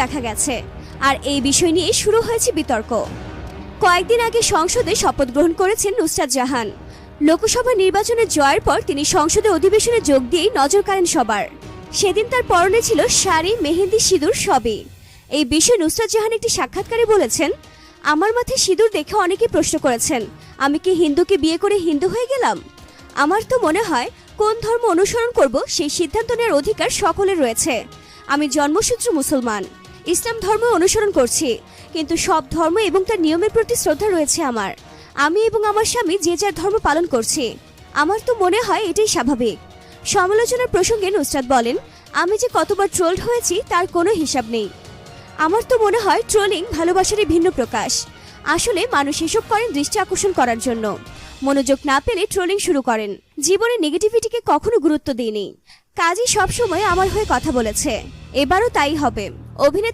দেখা গেছে, আর এই বিষয় নিয়ে শুরু হয়েছে বিতর্ক। কয়েকদিন আগে সংসদে শপথ গ্রহণ করেছেন নুসরাত জাহান। লোকসভা নির্বাচনে জয়ের পর তিনি সংসদে অধিবেশনে যোগ দিয়েই নজর কাড়েন সবার। সেদিন তার পরনে ছিল শাড়ি, মেহেন্দি, সিঁদুর সবই। এই বিষয়ে নুসরাত জাহান একটি সাক্ষাৎকারে বলেছেন, আমার মাথায় সিঁদুর দেখে অনেকেই প্রশ্ন করেছেন আমি কি হিন্দুকে বিয়ে করে হিন্দু হয়ে গেলাম। আমার তো মনে হয় কোন ধর্ম অনুসরণ করব সেই সিদ্ধান্ত নেওয়ার অধিকার সকলের রয়েছে। আমি জন্মসূত্রে মুসলমান, ইসলাম ধর্ম অনুসরণ করছি, কিন্তু সব ধর্ম এবং তার নিয়মের প্রতি শ্রদ্ধা রয়েছে আমার। আমি এবং আমার স্বামী যে যার ধর্ম পালন করছি। আমার তো মনে হয় এটাই স্বাভাবিক। সমালোচনার প্রসঙ্গে নুসরাত বলেন, আমি যে কতবার ট্রোলড হয়েছি তার কোনো হিসাব নেই। আমার তো মনে হয় ট্রোলিং ভালোবাসারই ভিন্ন প্রকাশ। আসলে মানুষ এসব করেন দৃষ্টি আকর্ষণ করার জন্য। মনোযোগ না পেলে ট্রোলিং শুরু করেন। জীবনে নেগেটিভিটিকে কখনো গুরুত্ব দিইনি। কাজী সবসময় আমার হয়ে কথা বলেছে, এবারও তাই হবে। অভিনেতা